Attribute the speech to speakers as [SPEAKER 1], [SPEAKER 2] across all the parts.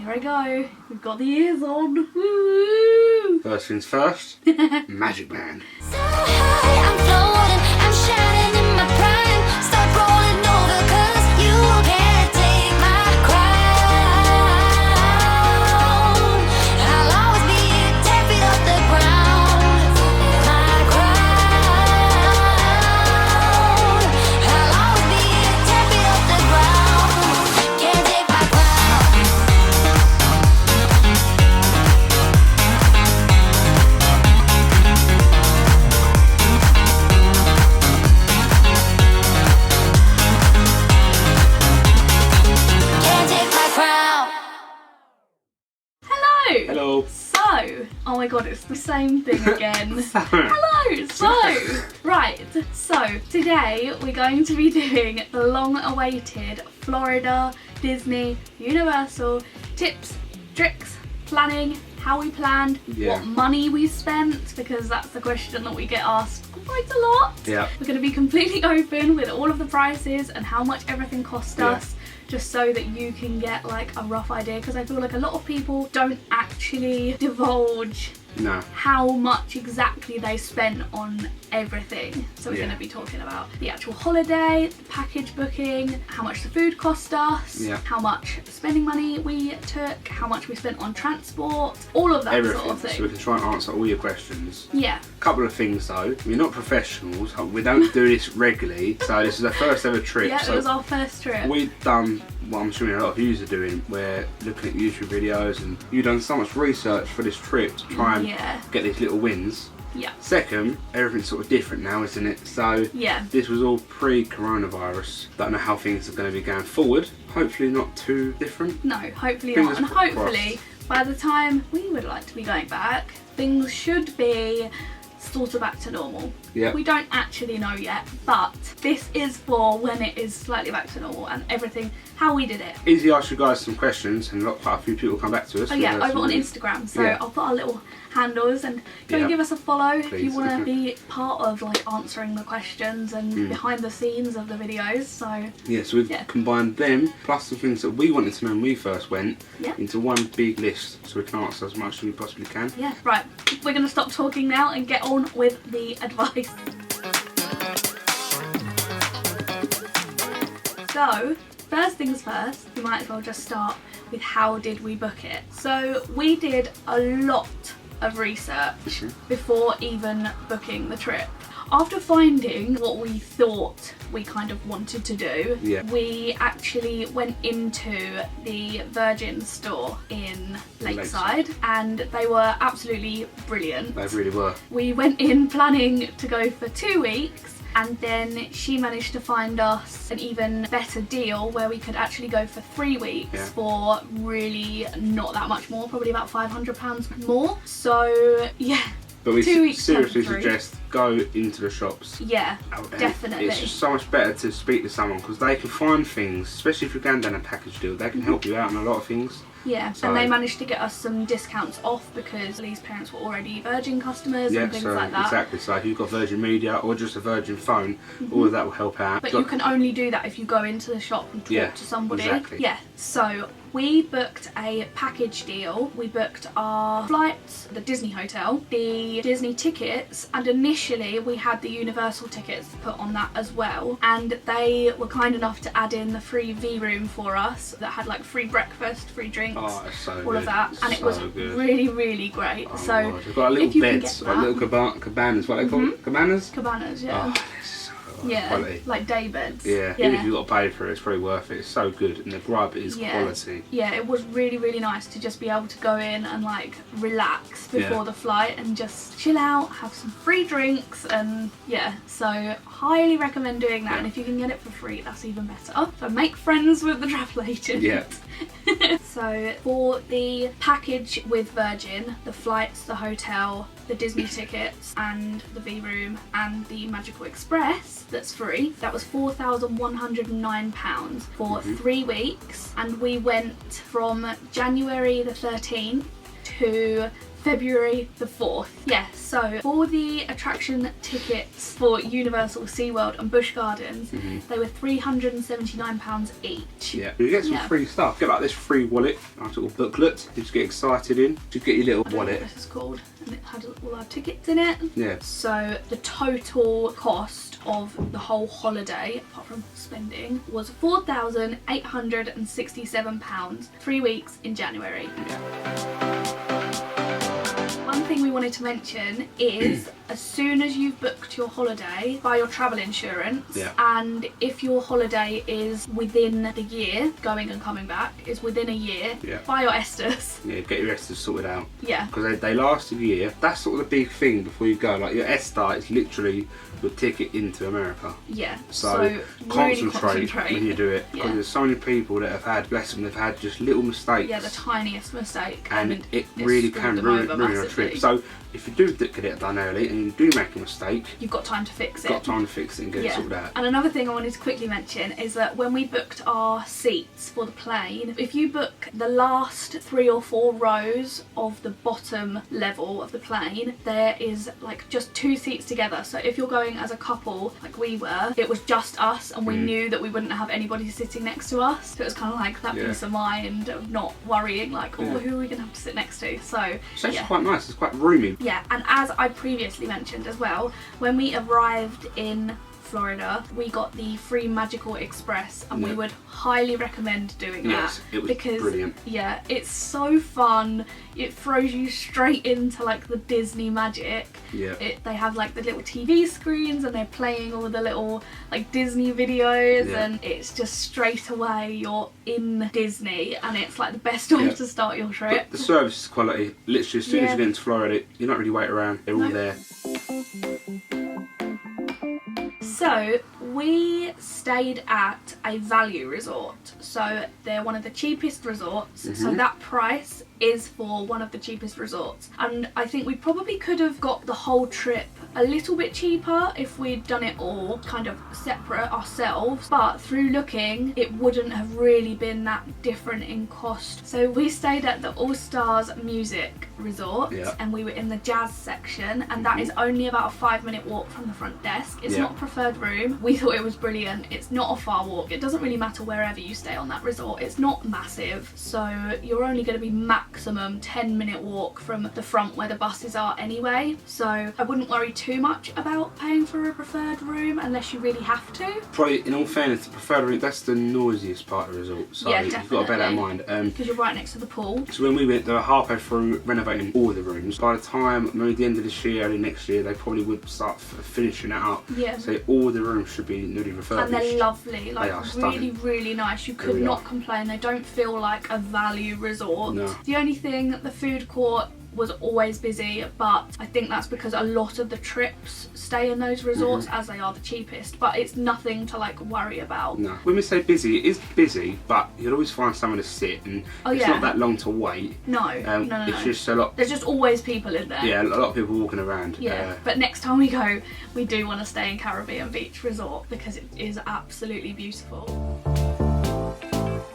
[SPEAKER 1] here I go. We've got the ears on. Woo!
[SPEAKER 2] First things first, Magic Band.
[SPEAKER 3] So high, I'm floating, I'm shining in my prime. Start rolling over 'cause you can't take my crown. I'll always be 10 feet off the ground. My crown. I'll always be 10 feet off the ground. Can't take my crown. Can't take my crown.
[SPEAKER 1] Hello!
[SPEAKER 2] Hello.
[SPEAKER 1] So, oh my god, it's the same thing again. Hello! So, right, so today we're going to be doing the long-awaited Florida, Disney, Universal tips, tricks, planning, how we planned,
[SPEAKER 2] Yeah.
[SPEAKER 1] what money we spent, because that's the question that we get asked quite a lot.
[SPEAKER 2] Yeah.
[SPEAKER 1] We're going to be completely open with all of the prices and how much everything cost
[SPEAKER 2] Yeah.
[SPEAKER 1] us, just so that you can get like a rough idea, because I feel like a lot of people don't actually divulge
[SPEAKER 2] No.
[SPEAKER 1] how much exactly they spent on everything. So we're
[SPEAKER 2] Yeah.
[SPEAKER 1] going to be talking about the actual holiday, the package booking, how much the food cost us,
[SPEAKER 2] Yeah.
[SPEAKER 1] how much spending money we took, how much we spent on transport, all of that
[SPEAKER 2] Everything.
[SPEAKER 1] sort of
[SPEAKER 2] So we
[SPEAKER 1] thing.
[SPEAKER 2] can try and answer all your questions.
[SPEAKER 1] Yeah.
[SPEAKER 2] Couple of things though, we're not professionals, we don't do this regularly, so this is our first ever trip.
[SPEAKER 1] Yeah,
[SPEAKER 2] so
[SPEAKER 1] it was our first trip.
[SPEAKER 2] we've done what I'm assuming a lot of yous are doing, we're looking at YouTube videos, and you've done so much research for this trip to try and
[SPEAKER 1] Yeah.
[SPEAKER 2] get these little wins.
[SPEAKER 1] Yeah.
[SPEAKER 2] Second, everything's sort of different now, isn't it? So
[SPEAKER 1] Yeah.
[SPEAKER 2] this was all pre-coronavirus. Don't know how things are going to be going forward. Hopefully not too different.
[SPEAKER 1] No, hopefully
[SPEAKER 2] Fingers
[SPEAKER 1] not. And hopefully by the time we would like to be going back, things should be sort of back to normal.
[SPEAKER 2] Yeah.
[SPEAKER 1] We don't actually know yet, but this is for when it is slightly back to normal and everything, how we did it.
[SPEAKER 2] Easy ask you guys some questions, and quite a few people come back to us.
[SPEAKER 1] Oh yeah,
[SPEAKER 2] with
[SPEAKER 1] over
[SPEAKER 2] some
[SPEAKER 1] on
[SPEAKER 2] really-
[SPEAKER 1] Instagram, so
[SPEAKER 2] Yeah.
[SPEAKER 1] I'll put our little handles and go and
[SPEAKER 2] Yeah.
[SPEAKER 1] give us a follow if you
[SPEAKER 2] Please.
[SPEAKER 1] want to be part of like answering the questions and
[SPEAKER 2] Mm.
[SPEAKER 1] behind the scenes of the videos. So
[SPEAKER 2] Yeah, so we've
[SPEAKER 1] Yeah.
[SPEAKER 2] combined them plus the things that we wanted to know when we first went
[SPEAKER 1] Yeah.
[SPEAKER 2] into one big list, so we can answer as much as we possibly can.
[SPEAKER 1] yeah, right, we're going to stop talking now and get on with the advice. So, first things first, we might as well just start with how did we book it. So we did a lot of research before even booking the trip. After finding what we thought we kind of wanted to do,
[SPEAKER 2] Yeah.
[SPEAKER 1] we actually went into the Virgin store in Lakeside, and they were absolutely brilliant.
[SPEAKER 2] They really were.
[SPEAKER 1] We went in planning to go for 2 weeks, and then she managed to find us an even better deal where we could actually go for 3 weeks
[SPEAKER 2] Yeah.
[SPEAKER 1] for really not that much more, probably about £500 more. So yeah,
[SPEAKER 2] But we
[SPEAKER 1] 2 weeks
[SPEAKER 2] seriously
[SPEAKER 1] times 3.
[SPEAKER 2] suggest go into the shops.
[SPEAKER 1] Yeah,
[SPEAKER 2] And
[SPEAKER 1] definitely.
[SPEAKER 2] It's just so much better to speak to someone, because they can find things, especially if you're going down a package deal, they can help you out on a lot of things.
[SPEAKER 1] Yeah,
[SPEAKER 2] So-
[SPEAKER 1] and they managed to get us some discounts off because Lee's parents were already Virgin customers
[SPEAKER 2] Yeah,
[SPEAKER 1] and things
[SPEAKER 2] so
[SPEAKER 1] like that.
[SPEAKER 2] exactly. So if you've got Virgin Media or just a Virgin phone, all of that will help out.
[SPEAKER 1] But
[SPEAKER 2] So-
[SPEAKER 1] you can only do that if you go into the shop and talk
[SPEAKER 2] Yeah,
[SPEAKER 1] to somebody.
[SPEAKER 2] exactly.
[SPEAKER 1] Yeah, so we booked a package deal. We booked our flights, the Disney hotel, the Disney tickets, and initially we had the Universal tickets put on that as well. And they were kind enough to add in the free V room for us that had like free breakfast, free drinks,
[SPEAKER 2] Oh, it's so
[SPEAKER 1] all
[SPEAKER 2] good.
[SPEAKER 1] of that. And it
[SPEAKER 2] So
[SPEAKER 1] was
[SPEAKER 2] good.
[SPEAKER 1] really, really great.
[SPEAKER 2] Oh my
[SPEAKER 1] So
[SPEAKER 2] God. We've got our little
[SPEAKER 1] if you can
[SPEAKER 2] beds,
[SPEAKER 1] get
[SPEAKER 2] like
[SPEAKER 1] that-
[SPEAKER 2] little cabanas, what are they called? Cabanas?
[SPEAKER 1] Cabanas, yeah.
[SPEAKER 2] Oh, this is so
[SPEAKER 1] yeah,
[SPEAKER 2] quality.
[SPEAKER 1] like day beds.
[SPEAKER 2] Yeah, even if you've got to pay for it, it's probably worth it. It's so good, and the grub is quality.
[SPEAKER 1] Yeah, it was really, really nice to just be able to go in and like relax before
[SPEAKER 2] Yeah.
[SPEAKER 1] the flight and just chill out, have some free drinks, and yeah, so highly recommend doing that.
[SPEAKER 2] Yeah.
[SPEAKER 1] And if you can get it for free, that's even better. So make friends with the travel agent.
[SPEAKER 2] Yeah.
[SPEAKER 1] So for the package with Virgin, the flights, the hotel, the Disney tickets and the V room and the Magical Express that's free, that was £4,109 for 3 weeks, and we went from January the 13th to February the 4th. Yes, so for the attraction tickets for Universal, SeaWorld and Busch Gardens, they were £379 each.
[SPEAKER 2] Yeah, you get some free stuff. Get like this free wallet, nice little booklet. You just get excited in. Just get your little
[SPEAKER 1] I don't know
[SPEAKER 2] wallet.
[SPEAKER 1] what this is called, and it had all our tickets in it.
[SPEAKER 2] Yeah.
[SPEAKER 1] So the total cost of the whole holiday, apart from spending, was £4,867, 3 weeks in January.
[SPEAKER 2] Yeah.
[SPEAKER 1] One thing we wanted to mention is as soon as you've booked your holiday, buy your travel insurance,
[SPEAKER 2] Yeah.
[SPEAKER 1] and if your holiday is within the year, going and coming back, is within a year,
[SPEAKER 2] Yeah.
[SPEAKER 1] buy your ESTAs.
[SPEAKER 2] Yeah, get your ESTA sorted out.
[SPEAKER 1] Yeah.
[SPEAKER 2] Because they last a year. That's sort of the big thing before you go. Like your ESTA is literally your ticket into America.
[SPEAKER 1] Yeah.
[SPEAKER 2] So
[SPEAKER 1] really
[SPEAKER 2] concentrate when you do it. Because
[SPEAKER 1] Yeah.
[SPEAKER 2] there's so many people that have had, bless them, they've had just little mistakes.
[SPEAKER 1] Yeah, the tiniest mistake.
[SPEAKER 2] and it
[SPEAKER 1] it's
[SPEAKER 2] really
[SPEAKER 1] screwed
[SPEAKER 2] can
[SPEAKER 1] them
[SPEAKER 2] ruin
[SPEAKER 1] over
[SPEAKER 2] a
[SPEAKER 1] massively.
[SPEAKER 2] trip. So if you do get it done early and you do make a mistake,
[SPEAKER 1] You've got time to fix it.
[SPEAKER 2] got time to fix it and get it sorted out.
[SPEAKER 1] And another thing I wanted to quickly mention is that when we booked our seats for the plane, if you book the last 3 or 4 rows of the bottom level of the plane, there is like just 2 seats together. So if you're going as a couple, like we were, it was just us, and we knew that we wouldn't have anybody sitting next to us. So it was kind of like that peace of mind of not worrying, like, oh, who are we going to have to sit next to? So
[SPEAKER 2] It's actually quite nice. It's quite roomy.
[SPEAKER 1] yeah, and as I previously mentioned as well, when we arrived in Florida, we got the free Magical Express, and we would highly recommend doing
[SPEAKER 2] Yes,
[SPEAKER 1] that.
[SPEAKER 2] it was
[SPEAKER 1] because,
[SPEAKER 2] brilliant.
[SPEAKER 1] Yeah, it's so fun. It throws you straight into like the Disney magic.
[SPEAKER 2] Yeah.
[SPEAKER 1] They have like the little TV screens, and they're playing all the little like Disney videos, and it's just straight away you're in Disney, and it's like the best way to start your trip.
[SPEAKER 2] But the service is quality. Literally, as soon as you get into Florida, you're not really waiting around. They're all there.
[SPEAKER 1] So we stayed at a value resort. So they're one of the cheapest resorts. So that price is for one of the cheapest resorts. And I think we probably could have got the whole trip a little bit cheaper if we'd done it all kind of separate ourselves. But through looking, it wouldn't have really been that different in cost. So we stayed at the All Stars Music Resort, and we were in the jazz section, and that is only about a 5-minute walk from the front desk. It's not a preferred room. We thought it was brilliant. It's not a far walk. It doesn't really matter wherever you stay on that resort. It's not massive, so you're only going to be maximum 10-minute walk from the front where the buses are anyway. So I wouldn't worry too much about paying for a preferred room unless you really have to.
[SPEAKER 2] Probably, in all fairness, the preferred room, that's the noisiest part of the resort. So
[SPEAKER 1] Yeah,
[SPEAKER 2] you've got to bear that in mind.
[SPEAKER 1] Because you're right next to the pool.
[SPEAKER 2] So when we went, they were halfway through renovating all the rooms. By the time, maybe the end of this year, early next year, they probably would start finishing it up.
[SPEAKER 1] Yeah.
[SPEAKER 2] So all the rooms should be newly refurbished.
[SPEAKER 1] And they're lovely, like
[SPEAKER 2] are
[SPEAKER 1] really,
[SPEAKER 2] stunning.
[SPEAKER 1] really nice. You could not complain. They don't feel like a value resort.
[SPEAKER 2] No.
[SPEAKER 1] The only thing, the food court was always busy, but I think that's because a lot of the trips stay in those resorts as they are the cheapest, but it's nothing to like worry about.
[SPEAKER 2] No. When we say busy, it is busy, but you'll always find somewhere to sit, and it's not that long to wait.
[SPEAKER 1] No,
[SPEAKER 2] It's just a lot.
[SPEAKER 1] There's just always people in there.
[SPEAKER 2] Yeah, a lot of people walking around.
[SPEAKER 1] Yeah, but next time we go, we do want to stay in Caribbean Beach Resort because it is absolutely beautiful.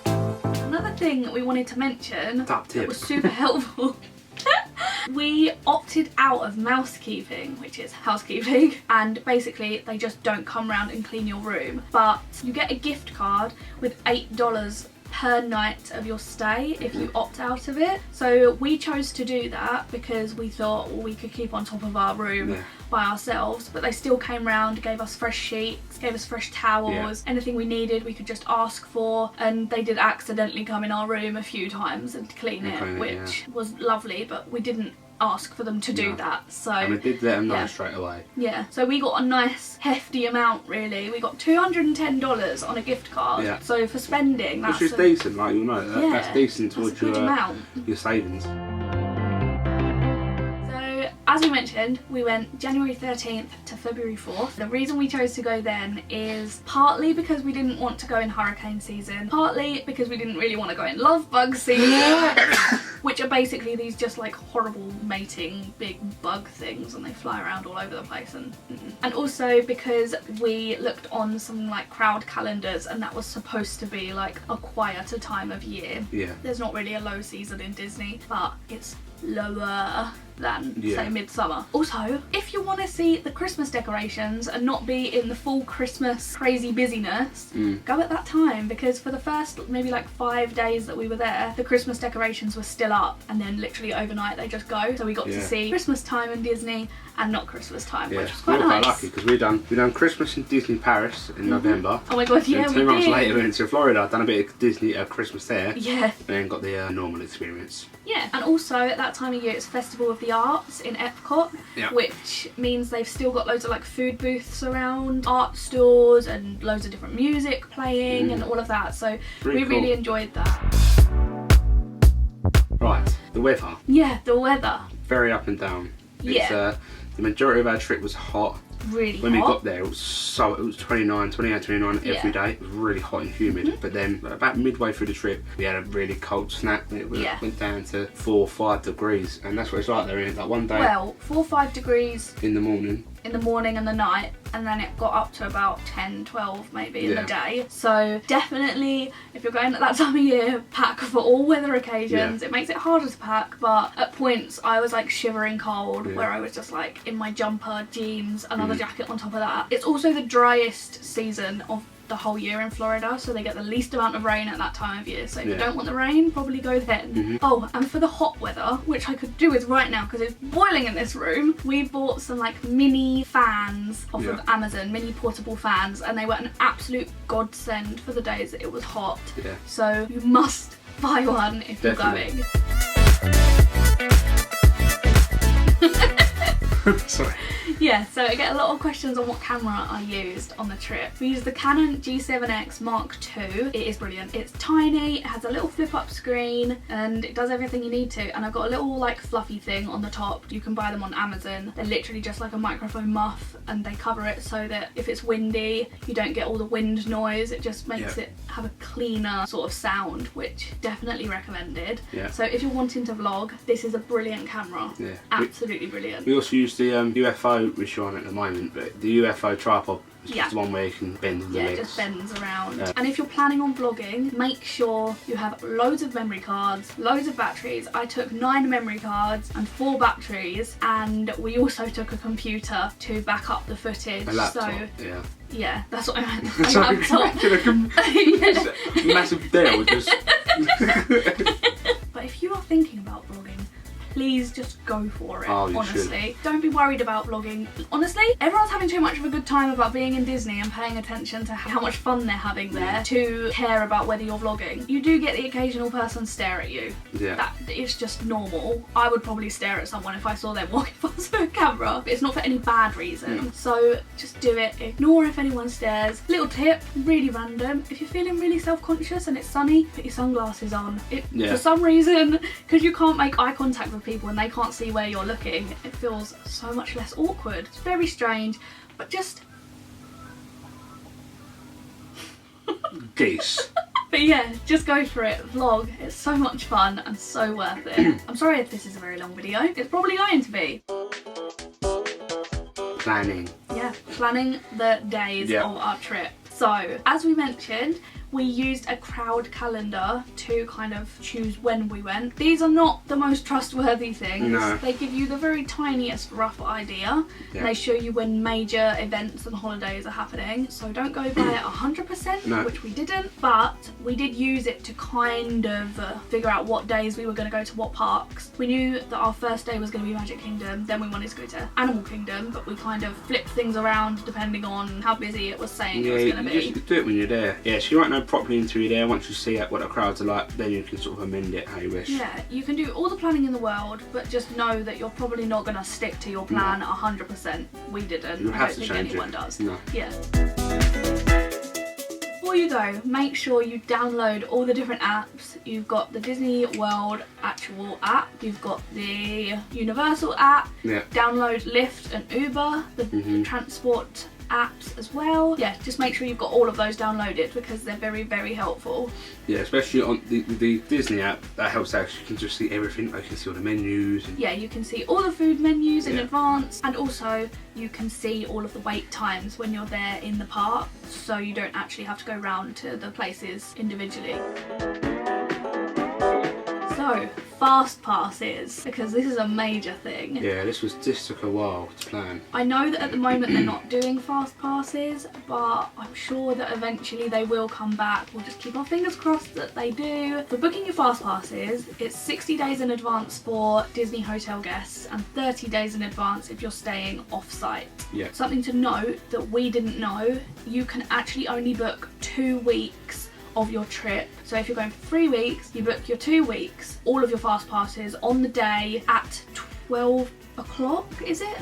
[SPEAKER 1] Another thing that we wanted to mention
[SPEAKER 2] Top tip.
[SPEAKER 1] that was super helpful. We opted out of mousekeeping, which is housekeeping, and basically they just don't come round and clean your room, but you get a gift card with $8 per night of your stay if you opt out of it. So we chose to do that because we thought, well, we could keep on top of our room by ourselves, but they still came round, gave us fresh sheets, gave us fresh towels, anything we needed we could just ask for, and they did accidentally come in our room a few times and clean it, which was lovely, but we didn't ask for them to do that. So
[SPEAKER 2] and we did let them know straight away.
[SPEAKER 1] Yeah, so we got a nice hefty amount really. We got $210 on a gift card.
[SPEAKER 2] Yeah.
[SPEAKER 1] So for spending, that's
[SPEAKER 2] which is decent, like you'll know. That's decent
[SPEAKER 1] that's
[SPEAKER 2] towards
[SPEAKER 1] a good amount.
[SPEAKER 2] Your savings.
[SPEAKER 1] So as we mentioned, we went January 13th to February 4th. The reason we chose to go then is partly because we didn't want to go in hurricane season, partly because we didn't really want to go in love bug season. which are basically these just like horrible mating big bug things, and they fly around all over the place. And also because we looked on some like crowd calendars, and that was supposed to be like a quieter time of year.
[SPEAKER 2] Yeah.
[SPEAKER 1] There's not really a low season in Disney, but it's lower than say midsummer. Also, if you want to see the Christmas decorations and not be in the full Christmas crazy busyness, go at that time, because for the first maybe like 5 days that we were there, the Christmas decorations were still up, and then literally overnight they just go. So we got to see Christmas time in Disney and not Christmas time, which was quite
[SPEAKER 2] we were
[SPEAKER 1] nice.
[SPEAKER 2] quite lucky because we done Christmas in Disney Paris in November.
[SPEAKER 1] Oh my god, yeah,
[SPEAKER 2] and
[SPEAKER 1] we
[SPEAKER 2] 2 months
[SPEAKER 1] did.
[SPEAKER 2] later we went to Florida, done a bit of Disney Christmas there.
[SPEAKER 1] Yeah.
[SPEAKER 2] And then got the normal experience.
[SPEAKER 1] Yeah, and also at that time of year it's Festival of the Arts in Epcot, which means they've still got loads of like food booths around, art stores, and loads of different music playing and all of that. So we really enjoyed that.
[SPEAKER 2] Right, the weather.
[SPEAKER 1] Yeah, the weather.
[SPEAKER 2] Very up and down.
[SPEAKER 1] Yeah.
[SPEAKER 2] It's, the majority of our trip was hot.
[SPEAKER 1] Really
[SPEAKER 2] when
[SPEAKER 1] hot.
[SPEAKER 2] we got there, it was 28, 29 every day. It was really hot and humid. But then about midway through the trip, we had a really cold snap. It went down to 4 or 5 degrees, and that's what it's like there. In like one day.
[SPEAKER 1] Well, 4 or 5 degrees
[SPEAKER 2] in the morning.
[SPEAKER 1] In the morning and the night, and then it got up to about 10, 12 maybe in the day. So definitely, if you're going at that time of year, pack for all weather occasions. It makes it harder to pack, but at points I was like shivering cold, where I was just like in my jumper, jeans, another jacket on top of that. It's also the driest season of the whole year in Florida, so they get the least amount of rain at that time of year. So if you don't want the rain, probably go then. Oh, and for the hot weather, which I could do with right now because it's boiling in this room, we bought some like mini fans off of Amazon, mini portable fans, and they were an absolute godsend for the days that it was hot. So you must buy one if you're going.
[SPEAKER 2] Sorry.
[SPEAKER 1] Yeah, so I get a lot of questions on what camera I used on the trip. We used the Canon G7X Mark II. It is brilliant. It's tiny, it has a little flip up screen, and it does everything you need to. And I've got a little like fluffy thing on the top. You can buy them on Amazon. They're literally just like a microphone muff, and they cover it so that if it's windy, you don't get all the wind noise. It just makes it have a cleaner sort of sound, which definitely recommended. So if you're wanting to vlog, this is a brilliant camera. Absolutely brilliant.
[SPEAKER 2] We also use the UFO which you're on at the moment, but the UFO tripod is just the one where you can bend the legs.
[SPEAKER 1] It just bends around. And if you're planning on vlogging, make sure you have loads of memory cards, loads of batteries. I took 9 memory cards and 4 batteries, and we also took a computer to back up the footage.
[SPEAKER 2] A laptop,
[SPEAKER 1] yeah, that's what I meant. A laptop.
[SPEAKER 2] Massive deal. Just
[SPEAKER 1] But if you are thinking about vlogging, please just go for it, honestly.
[SPEAKER 2] Should.
[SPEAKER 1] Don't be worried about vlogging. Honestly, everyone's having too much of a good time about being in Disney and paying attention to how much fun they're having there to care about whether you're vlogging. You do get the occasional person stare at you. That is just normal. I would probably stare at someone if I saw them walking past with a camera, but it's not for any bad reason. So just do it. Ignore if anyone stares. Little tip, really random. If you're feeling really self-conscious and it's sunny, put your sunglasses on. For some reason, because you can't make eye contact with people and they can't see where you're looking, it feels so much less awkward. It's very strange, but just
[SPEAKER 2] geese.
[SPEAKER 1] But yeah, just go for it. Vlog. It's so much fun and so worth it. I'm sorry if this is a very long video. It's probably going to be.
[SPEAKER 2] Planning.
[SPEAKER 1] Yeah, planning the days of our trip. So, as we mentioned, we used a crowd calendar to kind of choose when we went. These are not the most trustworthy things.
[SPEAKER 2] No.
[SPEAKER 1] They give you the very tiniest rough idea. And they show you when major events and holidays are happening. So don't go by it 100%, which we didn't. But we did use it to kind of figure out what days we were going to go to what parks. We knew that our first day was going to be Magic Kingdom, then we wanted to go to Animal Kingdom, but we kind of flipped things around depending on how busy it was saying it was going to be.
[SPEAKER 2] You just do it when you're there. Yeah, so you won't know properly until you're there. Once you see what the crowds are like, then you can sort of amend it how you wish.
[SPEAKER 1] Yeah, you can do all the planning in the world, but just know that you're probably not going to stick to your plan 100%. We didn't.
[SPEAKER 2] You
[SPEAKER 1] I
[SPEAKER 2] have
[SPEAKER 1] don't
[SPEAKER 2] to
[SPEAKER 1] think
[SPEAKER 2] change
[SPEAKER 1] anyone
[SPEAKER 2] it.
[SPEAKER 1] does.
[SPEAKER 2] No.
[SPEAKER 1] Yeah. Before you go, make sure you download all the different apps. You've got the Disney World actual app, you've got the Universal app, download Lyft and Uber, the transport apps as well. Yeah, just make sure you've got all of those downloaded because they're very, very helpful.
[SPEAKER 2] Yeah, especially on the Disney app, that helps out. You can just see everything. You can see all the menus. And...
[SPEAKER 1] yeah, you can see all the food menus in advance, and also you can see all of the wait times when you're there in the park, so you don't actually have to go round to the places individually. So, Fastpasses, because this is a major thing.
[SPEAKER 2] Yeah, this took a while to plan.
[SPEAKER 1] I know that at the moment they're not doing Fastpasses, but I'm sure that eventually they will come back. We'll just keep our fingers crossed that they do. For booking your Fastpasses, it's 60 days in advance for Disney hotel guests and 30 days in advance if you're staying off-site.
[SPEAKER 2] Yeah.
[SPEAKER 1] Something to note that we didn't know, you can actually only book 2 weeks of your trip. So if you're going for 3 weeks, you book your 2 weeks, all of your Fastpasses on the day at 12 o'clock, is it?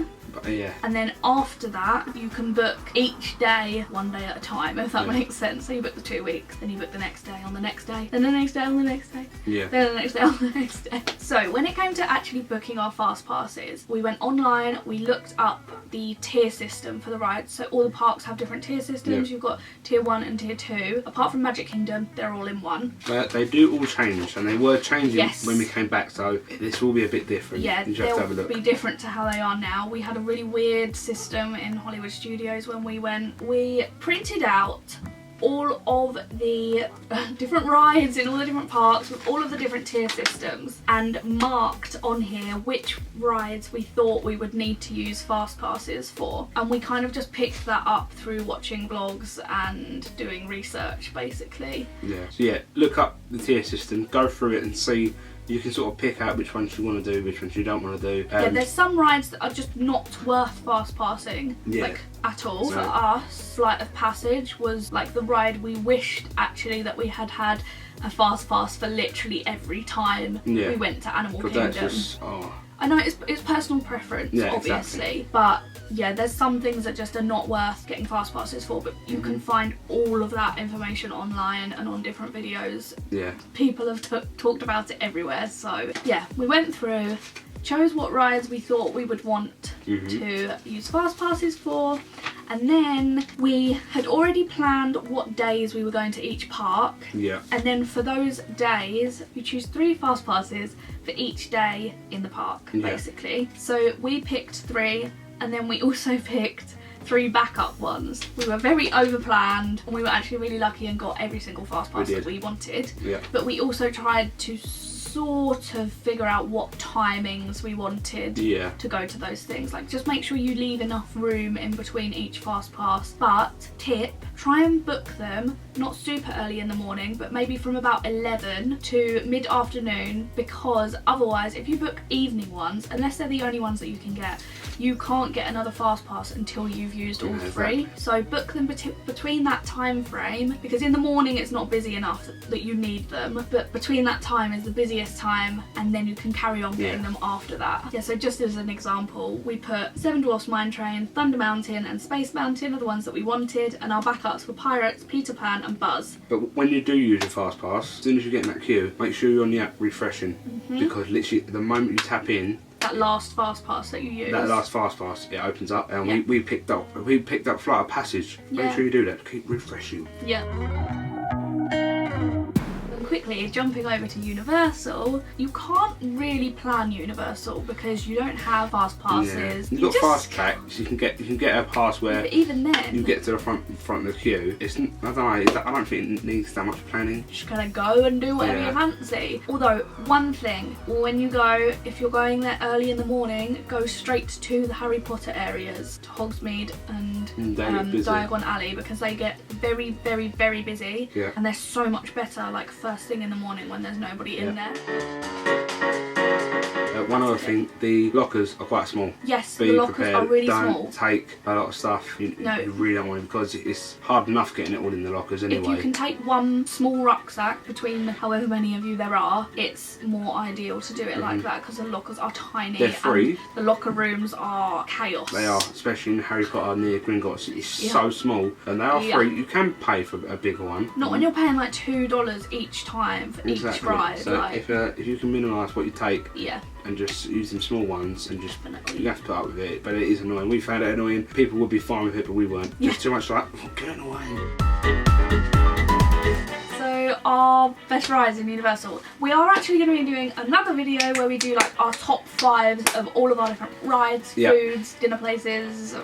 [SPEAKER 2] Yeah.
[SPEAKER 1] And then after that, you can book each day, 1 day at a time, if that makes sense. So you book the 2 weeks, then you book the next day on the next day, then the next day on the next day, then the next day on the next day. So when it came to actually booking our Fastpasses, we went online, we looked up the tier system for the rides. So all the parks have different tier systems. You've got tier 1 and tier 2. Apart from Magic Kingdom, they're all in one.
[SPEAKER 2] They do all change, and they were changing when we came back, so this will be a bit different.
[SPEAKER 1] Yeah,
[SPEAKER 2] you just have to have a look.
[SPEAKER 1] They'll be different to how they are now. We had a really weird system in Hollywood Studios when we went. We printed out all of the different rides in all the different parks with all of the different tier systems and marked on here which rides we thought we would need to use Fastpasses for, and we kind of just picked that up through watching vlogs and doing research basically.
[SPEAKER 2] Yeah, so yeah, look up the tier system, go through it and see. You can sort of pick out which ones you want to do, which ones you don't want to do.
[SPEAKER 1] Yeah, there's some rides that are just not worth Fastpassing, like at all.
[SPEAKER 2] So,
[SPEAKER 1] for us, Flight of Passage was like the ride we wished actually that we had had a Fastpass for literally every time we went to Animal Kingdom.
[SPEAKER 2] Just,
[SPEAKER 1] I know it's personal preference, obviously, but yeah, there's some things that just are not worth getting Fastpasses for, but you can find all of that information online and on different videos.
[SPEAKER 2] Yeah.
[SPEAKER 1] People have talked about it everywhere, so yeah, we went through, chose what rides we thought we would want to use Fastpasses for, and then we had already planned what days we were going to each park.
[SPEAKER 2] Yeah.
[SPEAKER 1] And then for those days, we choose 3 Fastpasses for each day in the park, basically. So we picked 3, and then we also picked 3 backup ones. We were very overplanned, and we were actually really lucky and got every single Fastpass that we wanted.
[SPEAKER 2] Yeah.
[SPEAKER 1] But we also tried to sort of figure out what timings we wanted to go to those things. Like, just make sure you leave enough room in between each Fastpass. But tip, try and book them not super early in the morning, but maybe from about 11 to mid-afternoon, because otherwise if you book evening ones, unless they're the only ones that you can get, you can't get another Fastpass until you've used all 3. So book them between that time frame, because in the morning it's not busy enough that you need them, but between that time is the busiest time, and then you can carry on getting them after that. Yeah, so just as an example, we put Seven Dwarfs Mine Train, Thunder Mountain and Space Mountain are the ones that we wanted, and our backups were Pirates, Peter Pan and Buzz.
[SPEAKER 2] But when you do use your Fastpass, as soon as you get in that queue, make sure you're on the app refreshing, because literally the moment you tap in,
[SPEAKER 1] that last Fastpass that you use.
[SPEAKER 2] That last Fastpass, it opens up, and we picked up Flight of Passage. Make sure you do that. Keep refreshing.
[SPEAKER 1] Yeah. Quickly jumping over to Universal, you can't really plan Universal because you don't have Fastpasses.
[SPEAKER 2] You've got Fast Track, so you can get a pass where
[SPEAKER 1] even then
[SPEAKER 2] you get to the front of the queue. It's I don't think it needs that much planning.
[SPEAKER 1] Just gonna go and do whatever you fancy. Although one thing, when you go, if you're going there early in the morning, go straight to the Harry Potter areas, to Hogsmeade and Diagon Alley, because they get very, very, very busy, and they're so much better like first thing in the morning when there's nobody in there.
[SPEAKER 2] One other thing, the lockers are quite small.
[SPEAKER 1] Yes, the lockers are really small.
[SPEAKER 2] Don't take a lot of stuff. You really don't want it, because it's hard enough getting it all in the lockers anyway.
[SPEAKER 1] If you can take one small rucksack between however many of you there are, it's more ideal to do it like that, because the lockers are tiny.
[SPEAKER 2] They're free.
[SPEAKER 1] And the locker rooms are chaos.
[SPEAKER 2] They are, especially in Harry Potter near Gringotts. It's so small, and they are free. You can pay for a bigger one.
[SPEAKER 1] Not when you're paying like $2 each time for each ride.
[SPEAKER 2] So if you can minimise what you take, and just use them small ones and just you have to put up with it. But it is annoying. We found it annoying. People would be fine with it, but we weren't. Just too much like, oh, get away.
[SPEAKER 1] So our best rides in Universal. We are actually going to be doing another video where we do like our top 5s of all of our different rides, foods, dinner places,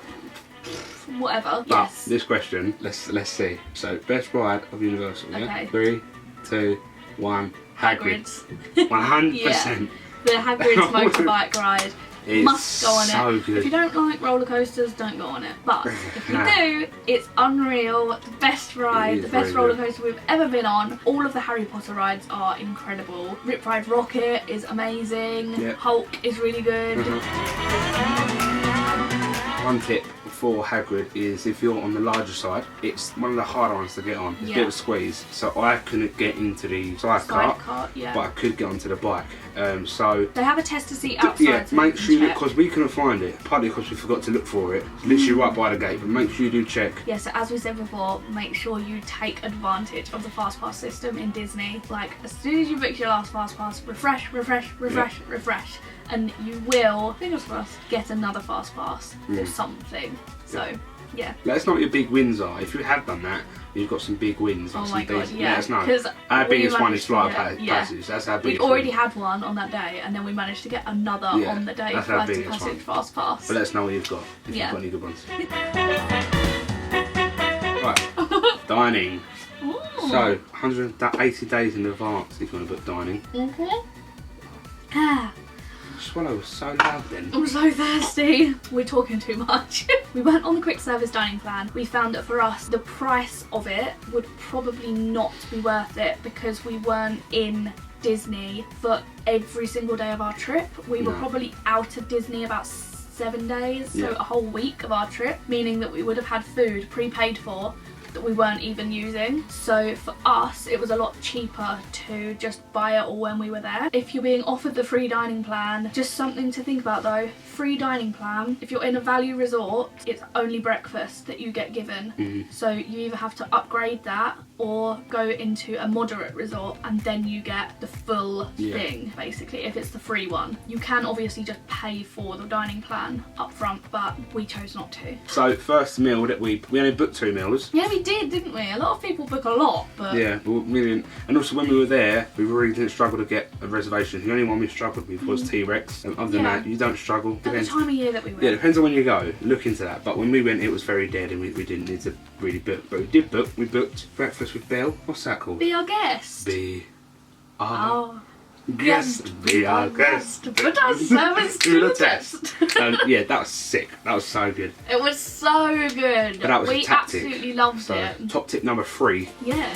[SPEAKER 1] whatever.
[SPEAKER 2] But this question, let's see. So best ride of Universal. Yeah. 3, 2, 1. Hagrid's. 100%.
[SPEAKER 1] Yeah. The Hagrid's motorbike ride. Must go on
[SPEAKER 2] so
[SPEAKER 1] it.
[SPEAKER 2] Good.
[SPEAKER 1] If you don't like roller coasters, don't go on it. But if you do, it's unreal. The best ride, the best roller coaster we've ever been on. All of the Harry Potter rides are incredible. Rip Ride Rocket is amazing. Hulk is really good.
[SPEAKER 2] One tip for Hagrid is if you're on the larger side, it's one of the harder ones to get on. It's a bit of a squeeze. So I couldn't get into the sidecar, but I could get onto the bike. So
[SPEAKER 1] they have a tester seat outside.
[SPEAKER 2] Yeah, make sure you, because we couldn't find it, partly because we forgot to look for it. It's literally right by the gate, but make sure you do check. Yeah,
[SPEAKER 1] so as we said before, make sure you take advantage of the Fastpass system in Disney. Like, as soon as you book your last Fastpass, refresh, and you will, fingers crossed, get another Fastpass or something. So, yeah.
[SPEAKER 2] Let us know what your big wins are. If you have done that, you've got some big wins.
[SPEAKER 1] Oh my god, yeah.
[SPEAKER 2] Let us know. Our biggest one is Flight Passes. That's our biggest
[SPEAKER 1] We'd already had one on that day, and then we managed to get another on the day.
[SPEAKER 2] That's our biggest one.
[SPEAKER 1] Fast Pass.
[SPEAKER 2] But let us know what you've got, if you've got any good ones. Right, dining.
[SPEAKER 1] Ooh.
[SPEAKER 2] So, 180 days in advance if you want to book dining. Swallow was so loud then.
[SPEAKER 1] I'm so thirsty. We're talking too much. We went on the quick service dining plan. We found that for us, the price of it would probably not be worth it because we weren't in Disney for every single day of our trip. We were probably out of Disney about 7 days, so a whole week of our trip, meaning that we would have had food prepaid for that we weren't even using. So for us, it was a lot cheaper to just buy it all when we were there. If you're being offered the free dining plan, just something to think about though, free dining plan, if you're in a value resort, it's only breakfast that you get given. So you either have to upgrade that or go into a moderate resort and then you get the full thing, basically, if it's the free one. You can obviously just pay for the dining plan up front, but we chose not to.
[SPEAKER 2] So first meal that we only booked 2 meals.
[SPEAKER 1] Yeah, we did, didn't we? A lot of people book a lot, but...
[SPEAKER 2] Yeah, but we didn't. And also when we were there, we really didn't struggle to get a reservation. The only one we struggled with was T-Rex. And other than that, you don't struggle.
[SPEAKER 1] At the time of year that we went.
[SPEAKER 2] Yeah, it depends on when you go. Look into that. But when we went, it was very dead and we didn't need to really book. But we did book. We booked breakfast with Belle. What's that called?
[SPEAKER 1] Be Our Guest.
[SPEAKER 2] Be Our Guest. Be Our Guest.
[SPEAKER 1] Put our service to the test.
[SPEAKER 2] Yeah, that was sick. That was so good.
[SPEAKER 1] It was so good.
[SPEAKER 2] But that was
[SPEAKER 1] we absolutely loved it.
[SPEAKER 2] Top tip number 3.
[SPEAKER 1] Yeah.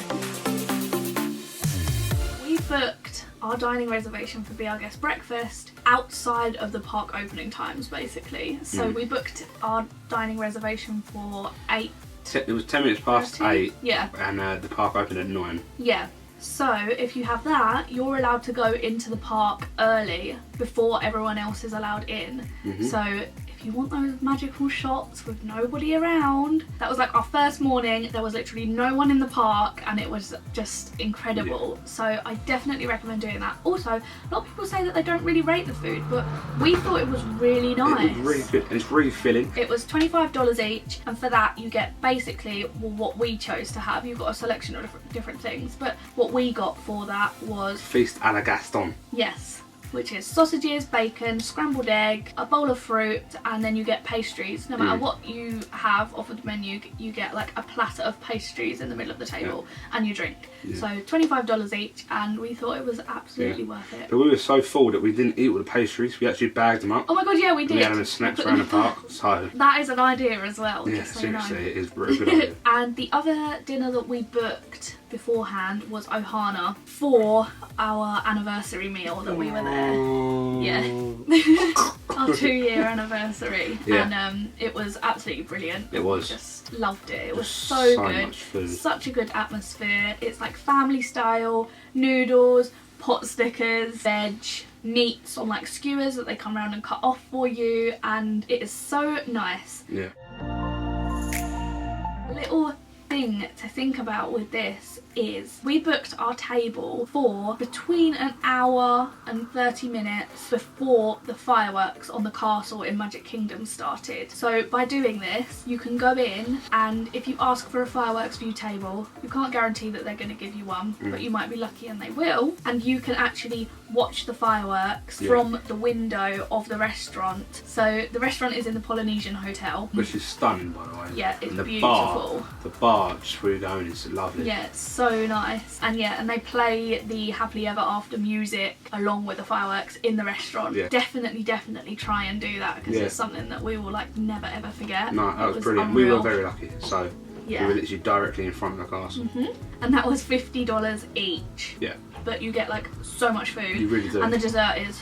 [SPEAKER 1] We booked our dining reservation for Be Our Guest breakfast outside of the park opening times, basically. So we booked our dining reservation for 8.
[SPEAKER 2] It was 10 minutes past 8.
[SPEAKER 1] Yeah.
[SPEAKER 2] And the park opened at 9.
[SPEAKER 1] Yeah. So if you have that, you're allowed to go into the park early before everyone else is allowed in. So if you want those magical shots with nobody around, that was like our first morning. There was literally no one in the park and it was just incredible. So I definitely recommend doing that. Also, a lot of people say that they don't really rate the food, but we thought it was really nice.
[SPEAKER 2] It was really good and it's really filling.
[SPEAKER 1] It was $25 each, and for that you get basically what we chose to have. You've got a selection of different things, but what we got for that was
[SPEAKER 2] Feast à la Gaston.
[SPEAKER 1] Yes. Which is sausages, bacon, scrambled egg, a bowl of fruit, and then you get pastries. No matter what you have off of the menu, you get like a platter of pastries in the middle of the table and you drink. So $25 each, and we thought it was absolutely worth it.
[SPEAKER 2] But we were so full that we didn't eat all the pastries. We actually bagged them up.
[SPEAKER 1] Oh my god, yeah, we did.
[SPEAKER 2] We had them as snacks around the park. So
[SPEAKER 1] that is an idea as well.
[SPEAKER 2] Yeah,
[SPEAKER 1] just so you know.
[SPEAKER 2] seriously, it is a very good idea.
[SPEAKER 1] And the other dinner that we booked beforehand was Ohana for our anniversary meal that we were there. Yeah. Our 2-year anniversary. And it was absolutely brilliant.
[SPEAKER 2] It was.
[SPEAKER 1] We just loved it. It was so good.
[SPEAKER 2] Much food.
[SPEAKER 1] Such a good atmosphere. It's like family style, noodles, pot stickers, veg, meats on like skewers that they come around and cut off for you, and it is so nice.
[SPEAKER 2] Yeah.
[SPEAKER 1] Little thing to think about with this is we booked our table for between an hour and 30 minutes before the fireworks on the castle in Magic Kingdom started. So by doing this, you can go in, and if you ask for a fireworks view table, you can't guarantee that they're going to give you one, but you might be lucky and they will, and you can actually watch the fireworks from the window of the restaurant. So the restaurant is in the Polynesian Hotel,
[SPEAKER 2] which is stunning, by the way.
[SPEAKER 1] Yeah, it's
[SPEAKER 2] and the
[SPEAKER 1] beautiful.
[SPEAKER 2] The bar just where you're going is lovely.
[SPEAKER 1] Yeah, it's so nice. And and they play the Happily Ever After music along with the fireworks in the restaurant.
[SPEAKER 2] Yeah.
[SPEAKER 1] Definitely try and do that, because it's something that we will like never ever forget.
[SPEAKER 2] No, that was brilliant.
[SPEAKER 1] Unreal.
[SPEAKER 2] We were very lucky. So we were literally directly in front of the castle.
[SPEAKER 1] And that was $50 each.
[SPEAKER 2] Yeah.
[SPEAKER 1] But you get like so much food.
[SPEAKER 2] You really do.
[SPEAKER 1] And the dessert is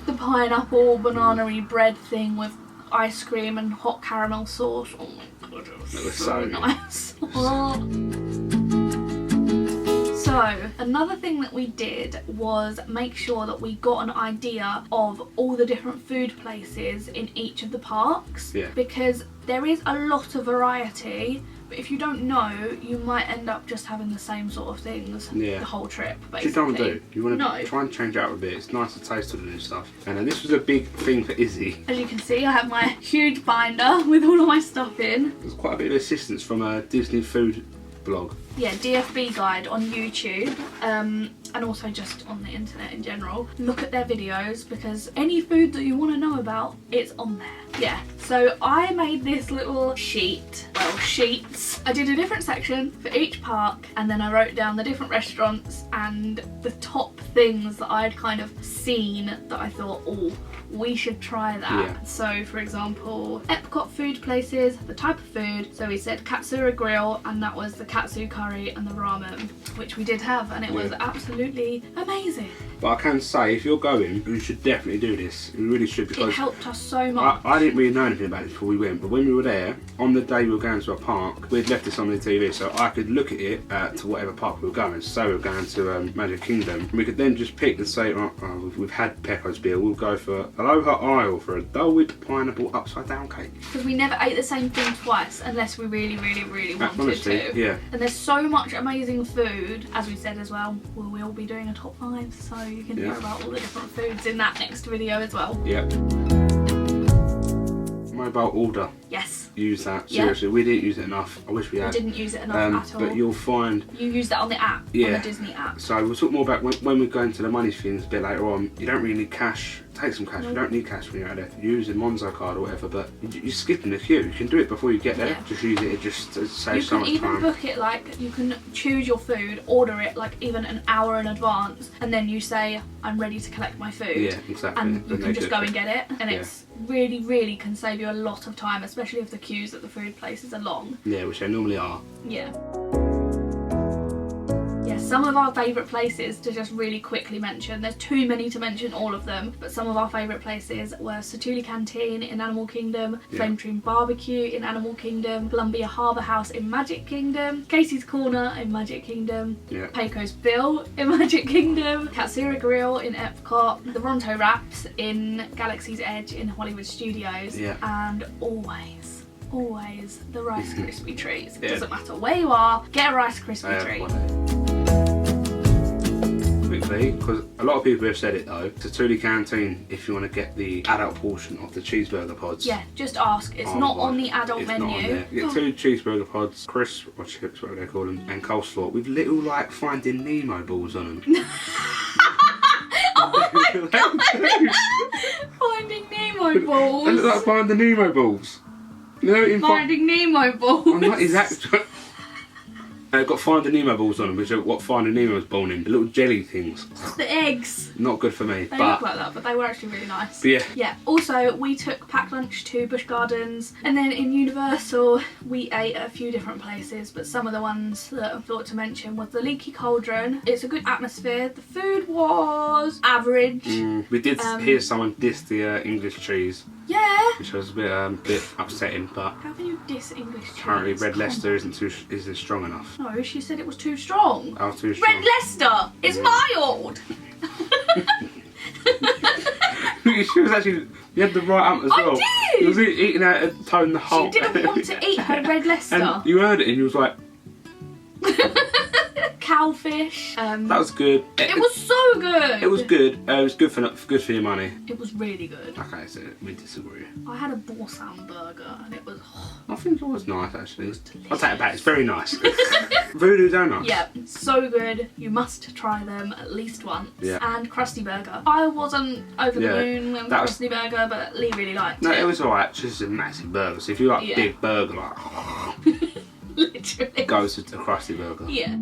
[SPEAKER 1] the pineapple banana-y bread thing with ice cream and hot caramel sauce. Oh my god, it was so nice. So another thing that we did was make sure that we got an idea of all the different food places in each of the parks, because there is a lot of variety, but if you don't know, you might end up just having the same sort of things the whole trip, basically.
[SPEAKER 2] You don't do. You want to try and change it up a bit. It's nice to taste all the new stuff. And then this was a big thing for Izzy.
[SPEAKER 1] As you can see, I have my huge binder with all of my stuff in.
[SPEAKER 2] There's quite a bit of assistance from a Disney food blog.
[SPEAKER 1] Yeah, DFB Guide on YouTube, and also just on the internet in general. Look at their videos, because any food that you want to know about, it's on there. Yeah, so I made this little sheet, well, sheets. I did a different section for each park, and then I wrote down the different restaurants and the top things that I'd kind of seen that I thought, oh, we should try that.
[SPEAKER 2] Yeah.
[SPEAKER 1] So for example, Epcot food places, the type of food. So we said Katsura Grill, and that was the katsu curry and the ramen, which we did have, and it was absolutely amazing.
[SPEAKER 2] But I can say, if you're going, you should definitely do this. You really should, because
[SPEAKER 1] it helped us so much.
[SPEAKER 2] I didn't really know anything about it before we went, but when we were there, on the day we were going to a park, we'd left this on the TV, so I could look at it to whatever park we were going. So we were going to Magic Kingdom, and we could then just pick and say, we've had Pecco's beer, we'll go for Aloha Isle for a Dole Whip pineapple upside down cake.
[SPEAKER 1] Because we never ate the same thing twice unless we really wanted to.
[SPEAKER 2] Yeah.
[SPEAKER 1] And there's so much amazing food, as we said as well. We will be doing a top 5, so you can hear about all the different foods in that next video as well.
[SPEAKER 2] Yeah. Mobile order.
[SPEAKER 1] Yes.
[SPEAKER 2] Use that. Seriously, we didn't use it enough. I wish we had.
[SPEAKER 1] We didn't use it enough at all.
[SPEAKER 2] But you'll find...
[SPEAKER 1] You use that on the app, on the Disney app.
[SPEAKER 2] So we'll talk more about when we go into the money things a bit later on. You don't really need cash. Take some cash. You don't need cash when you're out there. You use a Monzo card or whatever, but you're skipping the queue. You can do it before you get there. Yeah. Just use it. It just saves so much time.
[SPEAKER 1] You can even book it, like, you can choose your food, order it like even an hour in advance, and then you say, I'm ready to collect my food.
[SPEAKER 2] Yeah, exactly.
[SPEAKER 1] And you can just go and get it, and it's really can save you a lot of time, especially if the queues at the food places are long.
[SPEAKER 2] Yeah, which they normally are.
[SPEAKER 1] Yeah. Some of our favourite places to just really quickly mention, there's too many to mention all of them, but some of our favourite places were Satuli Canteen in Animal Kingdom, Flame Dream Barbecue in Animal Kingdom, Columbia Harbour House in Magic Kingdom, Casey's Corner in Magic Kingdom, Pecco's Bill in Magic Kingdom, Katsura Grill in Epcot, the Ronto Wraps in Galaxy's Edge in Hollywood Studios, and always the Rice Krispie treats. It doesn't matter where you are, get a Rice Krispie treat.
[SPEAKER 2] Quickly, because a lot of people have said it though, Satuli Canteen, if you want to get the adult portion of the cheeseburger pods.
[SPEAKER 1] Yeah, just ask. It's not on the adult menu.
[SPEAKER 2] Not on there. You get 2 cheeseburger pods, crisp or chips, whatever they call them, and coleslaw with little like Finding Nemo balls on them.
[SPEAKER 1] Oh my god! Finding Nemo balls.
[SPEAKER 2] They look like Finding Nemo balls. You know,
[SPEAKER 1] Finding Nemo balls.
[SPEAKER 2] I'm not exact. They've got Finding Nemo balls on them, which are what Finding Nemo was born in. The little jelly things.
[SPEAKER 1] The eggs.
[SPEAKER 2] Not good for me.
[SPEAKER 1] They look like that, but they were actually really nice.
[SPEAKER 2] But
[SPEAKER 1] yeah. Also, we took packed lunch to Busch Gardens, and then in Universal, we ate at a few different places, but some of the ones that I thought to mention was the Leaky Cauldron. It's a good atmosphere. The food was average.
[SPEAKER 2] We did hear someone diss the English cheese.
[SPEAKER 1] Yeah.
[SPEAKER 2] Which was a bit upsetting, but
[SPEAKER 1] how can you diss English cheese?
[SPEAKER 2] Apparently Red Leicester isn't strong enough.
[SPEAKER 1] No, she said it was too strong.
[SPEAKER 2] Oh, too strong.
[SPEAKER 1] Red Leicester is mild.
[SPEAKER 2] She was actually, you had the right up as
[SPEAKER 1] I
[SPEAKER 2] well.
[SPEAKER 1] did!
[SPEAKER 2] She was eating out a tone the whole.
[SPEAKER 1] She didn't want to eat her red Leicester.
[SPEAKER 2] And you heard it and you was like,
[SPEAKER 1] Cowfish.
[SPEAKER 2] that was good.
[SPEAKER 1] It was so good.
[SPEAKER 2] It was good. It was good for your money.
[SPEAKER 1] It was really good.
[SPEAKER 2] Okay, so we disagree.
[SPEAKER 1] I had a Borsam burger and it was.
[SPEAKER 2] I think it was nice actually. I'll take it back. It's very nice. Voodoo donuts.
[SPEAKER 1] Yeah, so good. You must try them at least once.
[SPEAKER 2] Yeah.
[SPEAKER 1] And Krusty Burger. I wasn't over the moon with
[SPEAKER 2] that was-
[SPEAKER 1] Krusty Burger, but Lee really liked
[SPEAKER 2] No,
[SPEAKER 1] it.
[SPEAKER 2] it was alright. Just a massive burger. So if you like big burger, like
[SPEAKER 1] Literally.
[SPEAKER 2] goes to a Krusty Burger.
[SPEAKER 1] Yeah.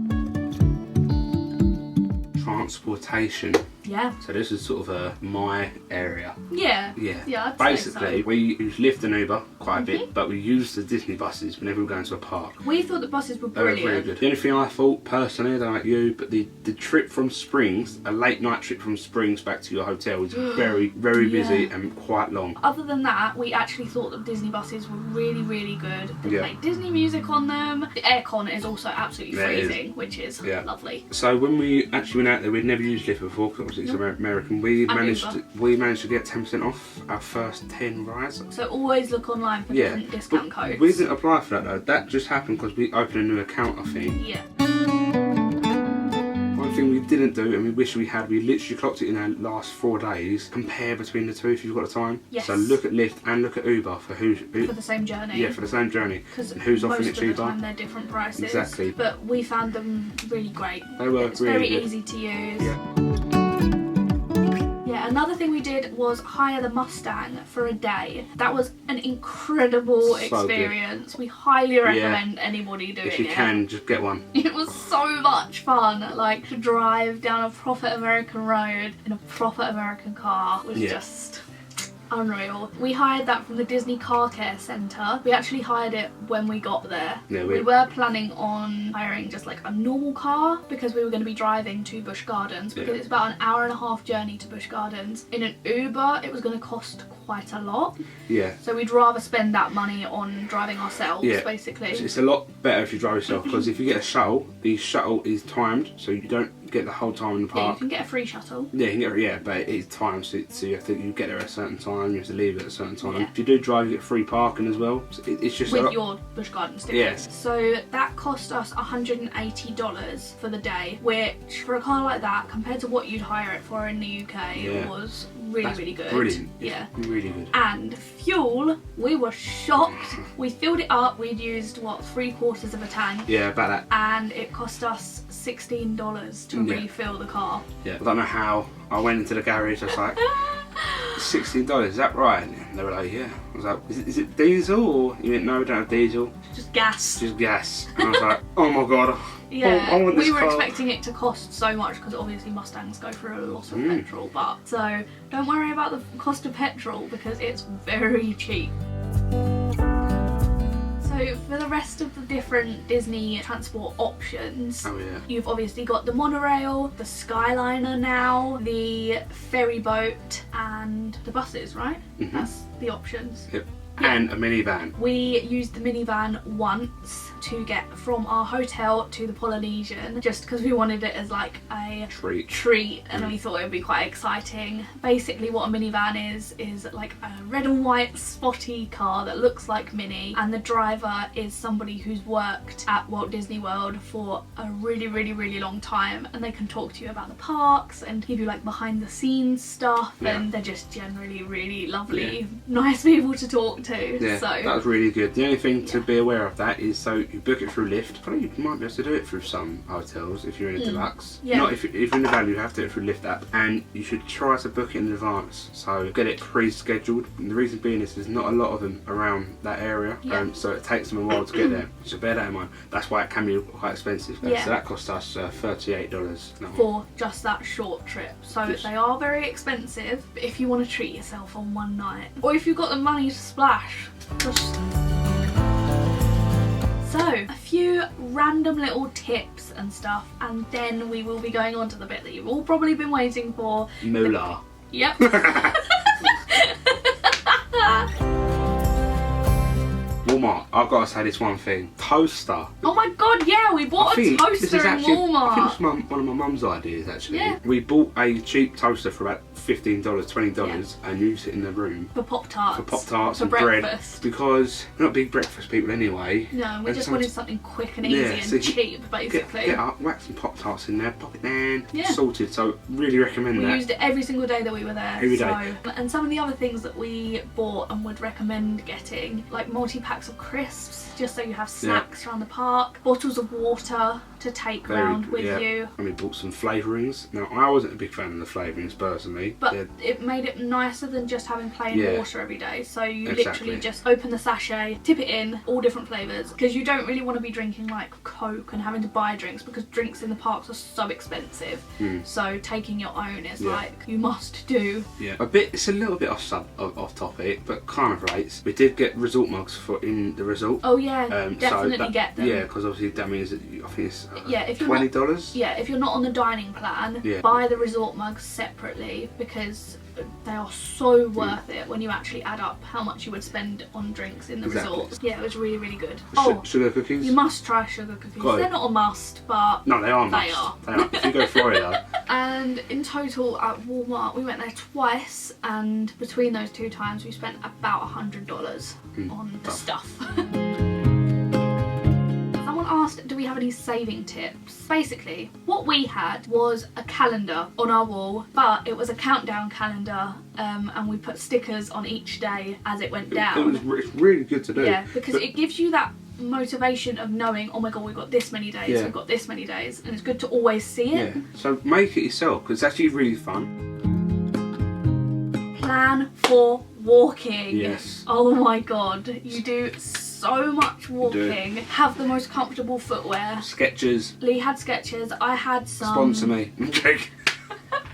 [SPEAKER 2] Transportation.
[SPEAKER 1] Yeah.
[SPEAKER 2] So this is sort of my area.
[SPEAKER 1] Yeah.
[SPEAKER 2] Yeah.
[SPEAKER 1] Yeah, I'd
[SPEAKER 2] Basically,
[SPEAKER 1] say so.
[SPEAKER 2] we use Lyft and Uber quite a bit, but we use the Disney buses whenever we're going to a park.
[SPEAKER 1] We thought the buses were
[SPEAKER 2] They were
[SPEAKER 1] brilliant.
[SPEAKER 2] really good. The only thing I thought personally, I don't know about you, but the trip from Springs, a late night trip from Springs back to your hotel is very, very busy and quite long.
[SPEAKER 1] Other than that, we actually thought the Disney buses were really, really good. They
[SPEAKER 2] Yeah.
[SPEAKER 1] played Disney music on them. The aircon is also absolutely
[SPEAKER 2] Yeah, it is.
[SPEAKER 1] freezing, which is lovely.
[SPEAKER 2] So when we actually went out there, we'd never used Lyft before because obviously it's American. We managed to get 10% off our first 10 rides.
[SPEAKER 1] So always look online for different discount codes.
[SPEAKER 2] We didn't apply for that though. That just happened because we opened a new account, I think.
[SPEAKER 1] Yeah.
[SPEAKER 2] One thing we didn't do, and we wish we had, we literally clocked it in our last 4 days. Compare between the two if you've got the time.
[SPEAKER 1] Yes.
[SPEAKER 2] So look at Lyft and look at Uber for who
[SPEAKER 1] For the same journey.
[SPEAKER 2] yeah, for the same journey.
[SPEAKER 1] Because
[SPEAKER 2] And who's offering
[SPEAKER 1] most
[SPEAKER 2] it
[SPEAKER 1] of the
[SPEAKER 2] cheaper.
[SPEAKER 1] time they're different prices.
[SPEAKER 2] Exactly.
[SPEAKER 1] But we found them really great.
[SPEAKER 2] They were
[SPEAKER 1] It's
[SPEAKER 2] really
[SPEAKER 1] very
[SPEAKER 2] good.
[SPEAKER 1] easy to use.
[SPEAKER 2] Yeah.
[SPEAKER 1] Yeah, another thing we did was hire the Mustang for a day. That was an incredible
[SPEAKER 2] So
[SPEAKER 1] experience. We highly recommend anybody doing
[SPEAKER 2] If you
[SPEAKER 1] it.
[SPEAKER 2] can, just get one.
[SPEAKER 1] It was so much fun. Like to drive down a proper American road in a proper American car was just unreal. We hired that from the Disney Car Care Centre. We actually hired it when we got there.
[SPEAKER 2] Yeah,
[SPEAKER 1] we were planning on hiring just like a normal car because we were going to be driving to Busch Gardens because it's about an hour and a half journey to Busch Gardens. In an Uber it was going to cost quite a lot.
[SPEAKER 2] Yeah.
[SPEAKER 1] So we'd rather spend that money on driving ourselves basically.
[SPEAKER 2] It's a lot better if you drive yourself because if you get a shuttle, the shuttle is timed so you don't get the whole time in the
[SPEAKER 1] Yeah, you
[SPEAKER 2] park.
[SPEAKER 1] can get a free shuttle.
[SPEAKER 2] Yeah, you can get, but it is timed, so you get there at a certain time, you have to leave at a certain time.
[SPEAKER 1] Yeah.
[SPEAKER 2] If you do drive, you get free parking as well. So it's just
[SPEAKER 1] With your Busch Gardens ticket.
[SPEAKER 2] Yes.
[SPEAKER 1] So that cost us $180 for the day, which for a car like that, compared to what you'd hire it for in the UK, was really good.
[SPEAKER 2] Brilliant.
[SPEAKER 1] Yeah.
[SPEAKER 2] Really good.
[SPEAKER 1] And fuel, we were shocked. We filled it up. We'd used what, 3/4 of a tank.
[SPEAKER 2] Yeah, about that.
[SPEAKER 1] And it cost us $16 to refill the car.
[SPEAKER 2] Yeah. I don't know how. I went into the garage. I was like, $16. Is that right? And they were like, yeah. I was like, is it diesel? Or you went, no, we don't have diesel.
[SPEAKER 1] Just gas.
[SPEAKER 2] Just gas. And I was like, oh my god.
[SPEAKER 1] Yeah,
[SPEAKER 2] I want this
[SPEAKER 1] we were
[SPEAKER 2] car.
[SPEAKER 1] expecting it to cost so much because obviously Mustangs go through a lot of petrol, but so don't worry about the cost of petrol because it's very cheap. So for the rest of the different Disney transport options, you've obviously got the monorail, the Skyliner now, the ferry boat and the buses, right? That's the options.
[SPEAKER 2] Yep.
[SPEAKER 1] Yeah.
[SPEAKER 2] And a minivan.
[SPEAKER 1] We used the minivan once to get from our hotel to the Polynesian just because we wanted it as like a treat and we thought it would be quite exciting. Basically what a minivan is like a red and white spotty car that looks like Minnie, and the driver is somebody who's worked at Walt Disney World for a really long time, and they can talk to you about the parks and give you like behind the scenes stuff, and they're just generally really lovely, nice people to talk to.
[SPEAKER 2] Yeah,
[SPEAKER 1] so
[SPEAKER 2] that was really good. The only thing to be aware of that is, so you book it through Lyft. I think you might be able to do it through some hotels if you're in a deluxe.
[SPEAKER 1] Yeah.
[SPEAKER 2] Not if you're in the value, you have to do it through Lyft app, and you should try to book it in advance. So get it pre-scheduled. And the reason being is there's not a lot of them around that area, so it takes them a while to get there. So bear that in mind. That's why it can be quite expensive.
[SPEAKER 1] Yeah.
[SPEAKER 2] So that cost us $38
[SPEAKER 1] for just that short trip. So they are very expensive, but if you want to treat yourself on one night, or if you've got the money to splash, just... So, a few random little tips and stuff, and then we will be going on to the bit that you've all probably been waiting for.
[SPEAKER 2] Moolah.
[SPEAKER 1] Yep.
[SPEAKER 2] Walmart, I've got to say this one thing. Toaster.
[SPEAKER 1] Oh my god, yeah, we bought a toaster in Walmart.
[SPEAKER 2] I think it's one of my mum's ideas, actually.
[SPEAKER 1] Yeah.
[SPEAKER 2] We bought a cheap toaster for about $15, $20 and used it in the room.
[SPEAKER 1] For Pop-Tarts.
[SPEAKER 2] For Pop-Tarts and
[SPEAKER 1] breakfast.
[SPEAKER 2] bread. Because we're not big breakfast people anyway.
[SPEAKER 1] No, we just wanted something quick and easy and cheap, basically.
[SPEAKER 2] Get up, whack some Pop-Tarts in there, pop it down,
[SPEAKER 1] Yeah.
[SPEAKER 2] sorted. So really recommend that.
[SPEAKER 1] We used it every single day that we were there.
[SPEAKER 2] Every day.
[SPEAKER 1] And some of the other things that we bought and would recommend getting, like multi-packs of crisps, just so you have snacks around the park, bottles of water to take round with you.
[SPEAKER 2] And we bought some flavourings. Now, I wasn't a big fan of the flavourings personally.
[SPEAKER 1] But it made it nicer than just having plain water every day. So you literally just open the sachet, tip it in, all different flavours. Because you don't really want to be drinking like Coke and having to buy drinks, because drinks in the parks are so expensive. So taking your own is like, you must do.
[SPEAKER 2] Yeah, it's a little bit off topic, but kind of relates. We did get resort mugs for in the resort.
[SPEAKER 1] Oh yeah, definitely get them.
[SPEAKER 2] Yeah, because obviously that means that I think it's
[SPEAKER 1] if you're
[SPEAKER 2] $20.
[SPEAKER 1] If you're not on the dining plan, buy the resort mugs separately, because they are so worth it when you actually add up how much you would spend on drinks in the resort. Yeah, it was really, really good.
[SPEAKER 2] Sugar cookies?
[SPEAKER 1] You must try sugar cookies. They're not a must, but
[SPEAKER 2] no, they are a must.
[SPEAKER 1] They are.
[SPEAKER 2] If you go Florida.
[SPEAKER 1] And in total at Walmart, we went there twice, and between those 2 times we spent about $100 on the stuff. Asked, do we have any saving tips? Basically, what we had was a calendar on our wall, but it was a countdown calendar, and we put stickers on each day as it went down.
[SPEAKER 2] It's really good to do.
[SPEAKER 1] Yeah, because it gives you that motivation of knowing, oh my god, we've got this many days, we've got this many days, and it's good to always see it.
[SPEAKER 2] Yeah, so make it yourself, because it's actually really fun.
[SPEAKER 1] Plan for walking.
[SPEAKER 2] Yes.
[SPEAKER 1] Oh my god, you do so much walking. Have the most comfortable footwear.
[SPEAKER 2] Skechers.
[SPEAKER 1] Lee had Skechers. I had some.
[SPEAKER 2] Sponsor me.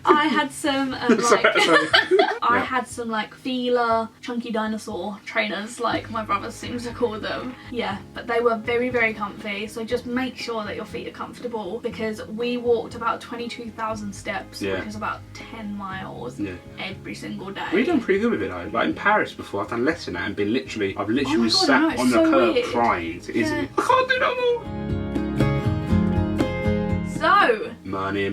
[SPEAKER 1] I had some I had some like Fila chunky dinosaur trainers, like my brother seems to call them. Yeah, but they were very, very comfy. So just make sure that your feet are comfortable, because we walked about 22,000 steps, which is about 10 miles every single day.
[SPEAKER 2] We've done pretty good with it though. Like in Paris before, I've done less than that and been I've literally sat on the curb crying to Izzy. I can't do no more.
[SPEAKER 1] So,
[SPEAKER 2] money.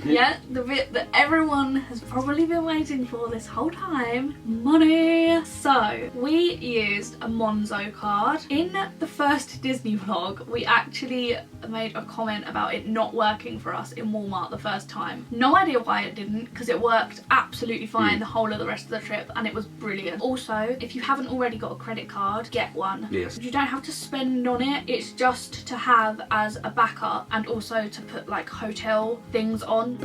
[SPEAKER 1] Yeah, the bit that everyone has probably been waiting for this whole time. Money. So, we used a Monzo card. In the first Disney vlog, we actually made a comment about it not working for us in Walmart the first time. No idea why it didn't, because it worked absolutely fine the whole of the rest of the trip, and it was brilliant. Also, if you haven't already got a credit card, get one.
[SPEAKER 2] Yes.
[SPEAKER 1] You don't have to spend on it. It's just to have as a backup, and also to put like hotel things on.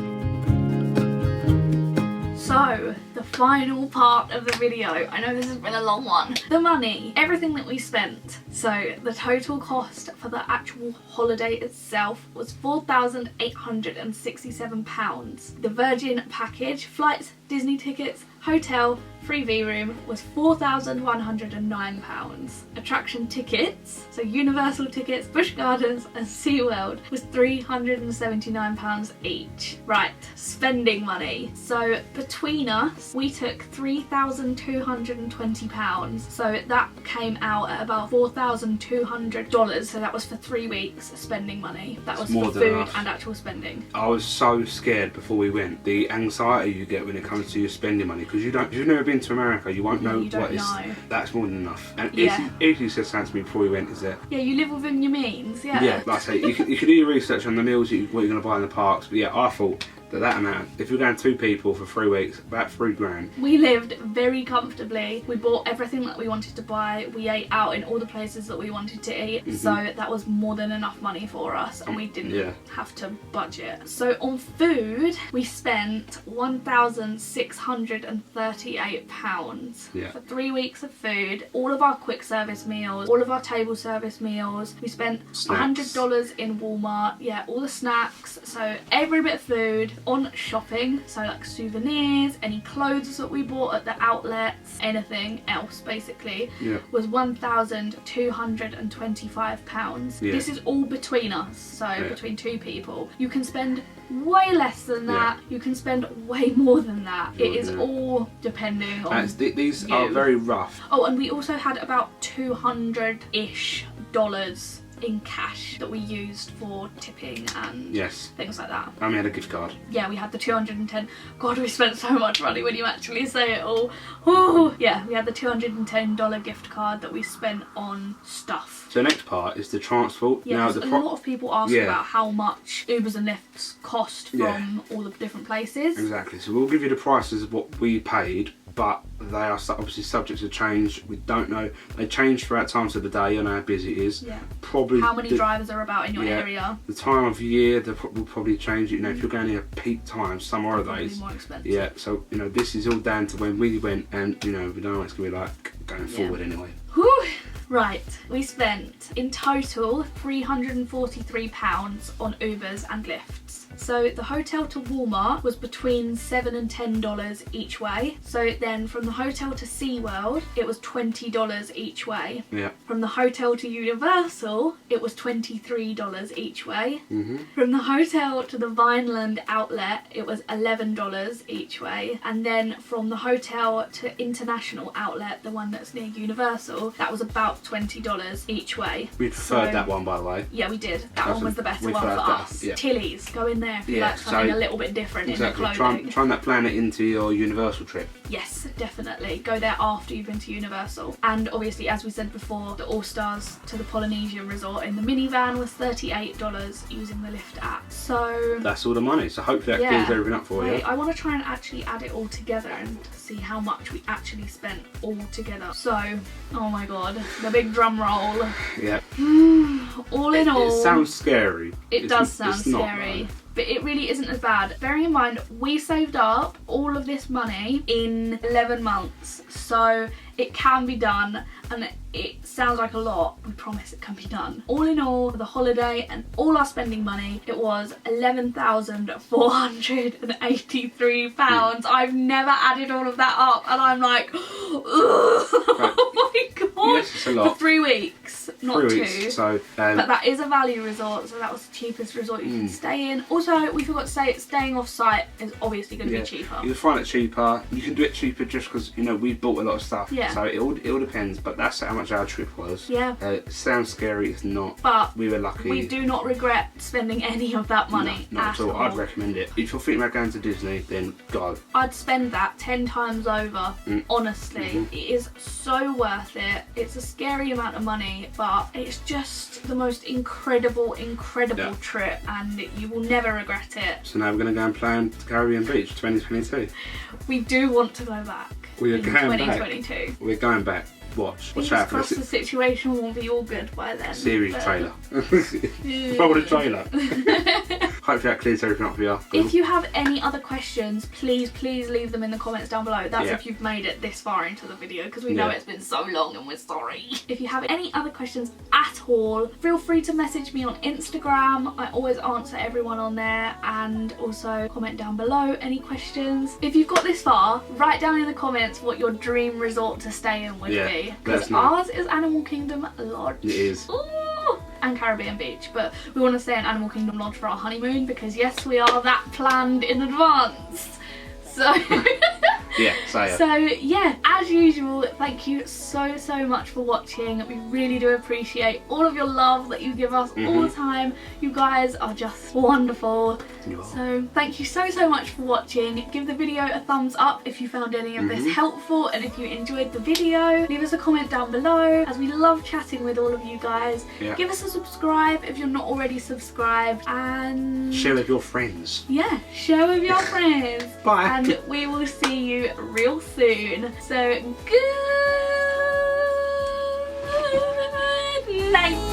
[SPEAKER 1] So, the final part of the video. I know this has been a long one. The money. Everything that we spent. So, the total cost for the actual holiday itself was £4,867. The Virgin package, flights, Disney tickets, hotel, free V room was £4,109. Attraction tickets, so Universal tickets, Busch Gardens and SeaWorld, was £379 each. Right, spending money. So between us, we took £3,220. So that came out at about $4,200. So that was for 3 weeks spending money. That was for food and actual spending.
[SPEAKER 2] I was so scared before we went. The anxiety you get when it comes to your spending money, because if you've never been to America, you won't know what is. That's more than enough. And Izzy said something to me before we went, is that
[SPEAKER 1] you live within your means.
[SPEAKER 2] Yeah, like I say, you can do your research on the meals what you're going to buy in the parks. But yeah, I thought that amount, if you're going 2 people for 3 weeks, about $3,000.
[SPEAKER 1] We lived very comfortably. We bought everything that we wanted to buy. We ate out in all the places that we wanted to eat. So that was more than enough money for us, and we didn't have to budget. So on food, we spent £1,638 for 3 weeks of food. All of our quick service meals, all of our table service meals. We spent $100 in Walmart. Yeah, all the snacks. So every bit of food. On shopping, so like souvenirs, any clothes that we bought at the outlets, anything else basically, was £1,225. This is all between us, so between 2 people. You can spend way less than that. You can spend way more than that. It is all depending on
[SPEAKER 2] these are very rough.
[SPEAKER 1] Oh, and we also had about $200-ish in cash that we used for tipping and things like that.
[SPEAKER 2] And we had a gift card.
[SPEAKER 1] Yeah, we had the 210. God, we spent so much money when you actually say it all. Oh, yeah, we had the $210 gift card that we spent on stuff.
[SPEAKER 2] So the next part is the transport.
[SPEAKER 1] Yeah, a lot of people ask about how much Ubers and Lyfts cost from all the different places.
[SPEAKER 2] Exactly. So we'll give you the prices of what we paid, but they are obviously subject to change. We don't know. They change throughout times of the day. You know how busy it is.
[SPEAKER 1] Yeah.
[SPEAKER 2] Probably
[SPEAKER 1] how many drivers are about in your area.
[SPEAKER 2] The time of year will probably change. You know, if you're going in at peak times, some holidays.
[SPEAKER 1] More expensive.
[SPEAKER 2] Yeah. So you know, this is all down to when we went, and you know, we don't know what it's gonna be like going forward anyway.
[SPEAKER 1] Whew. Right, we spent in total £343 on Ubers and Lyfts. So the hotel to Walmart was between $7 and $10 each way. So then from the hotel to SeaWorld, it was $20 each way.
[SPEAKER 2] Yeah.
[SPEAKER 1] From the hotel to Universal, it was $23 each way.
[SPEAKER 2] Mm-hmm.
[SPEAKER 1] From the hotel to the Vineland outlet, it was $11 each way. And then from the hotel to International outlet, the one that's near Universal, that was about $20 each way.
[SPEAKER 2] We preferred that one, by the way.
[SPEAKER 1] Yeah, we did. That one was the better one for us. Yeah. Tilly's, go in there if you like something a little bit different in the clothing.
[SPEAKER 2] Try and plan it into your Universal trip.
[SPEAKER 1] Yes, definitely. Go there after you've been to Universal. And obviously, as we said before, the All-Stars to the Polynesian resort in the minivan was $38 using the Lyft app. So
[SPEAKER 2] that's all the money. So hopefully that clears everything up for you.
[SPEAKER 1] I want to try and actually add it all together and see how much we actually spent all together. So, oh my god, the big drum roll.
[SPEAKER 2] Yeah.
[SPEAKER 1] All in all,
[SPEAKER 2] it sounds scary.
[SPEAKER 1] It does sound scary. But it really isn't as bad. Bearing in mind, we saved up all of this money in 11 months. So it can be done, and it sounds like a lot. We promise it can be done. All in all, the holiday and all our spending money, it was £11,483. I've never added all of that up, and I'm like, oh my god.
[SPEAKER 2] Yes, it's a lot.
[SPEAKER 1] For 3 weeks, not 2.
[SPEAKER 2] So,
[SPEAKER 1] but that is a value resort, so that was the cheapest resort you can stay in. Also, we forgot to say, staying off site is obviously going to be cheaper.
[SPEAKER 2] You can find it cheaper. You can do it cheaper just because, you know, we bought a lot of stuff. Yeah. So it all depends, but that's how much our trip was. Yeah. It sounds scary, it's not. But we were lucky.
[SPEAKER 1] We do not regret spending any of that money.
[SPEAKER 2] No, not at all. I'd recommend it. If you're thinking about going to Disney, then go.
[SPEAKER 1] I'd spend that 10 times over, honestly. It is so worth it. It's a scary amount of money, but it's just the most incredible trip, and you will never regret it.
[SPEAKER 2] So now we're going to go and plan Caribbean Beach 2022.
[SPEAKER 1] We do want to go back.
[SPEAKER 2] We are going
[SPEAKER 1] 2022.
[SPEAKER 2] Back. We're going back. Watch
[SPEAKER 1] Fingers
[SPEAKER 2] out.
[SPEAKER 1] Crossed the situation will be all good by then.
[SPEAKER 2] Series trailer. Roll the trailer. Hopefully that clears everything up for you.
[SPEAKER 1] If you have any other questions, please leave them in the comments down below. That's if you've made it this far into the video, because we know it's been so long and we're sorry. If you have any other questions at all, feel free to message me on Instagram. I always answer everyone on there, and also comment down below any questions. If you've got this far, write down in the comments what your dream resort to stay in would be. Because ours is Animal Kingdom Lodge.
[SPEAKER 2] It is.
[SPEAKER 1] Ooh, and Caribbean Beach, but we want to stay in Animal Kingdom Lodge for our honeymoon, because yes, we are that planned in advance. So So yeah, as usual, thank you so much for watching. We really do appreciate all of your love that you give us all the time. You guys are just wonderful. So thank you so much for watching. Give the video a thumbs up if you found any of this helpful, and if you enjoyed the video, leave us a comment down below, as we love chatting with all of you guys. Give us a subscribe if you're not already subscribed, and
[SPEAKER 2] share with your friends.
[SPEAKER 1] Yeah, share with your friends.
[SPEAKER 2] Bye.
[SPEAKER 1] And we will see you real soon. So good night.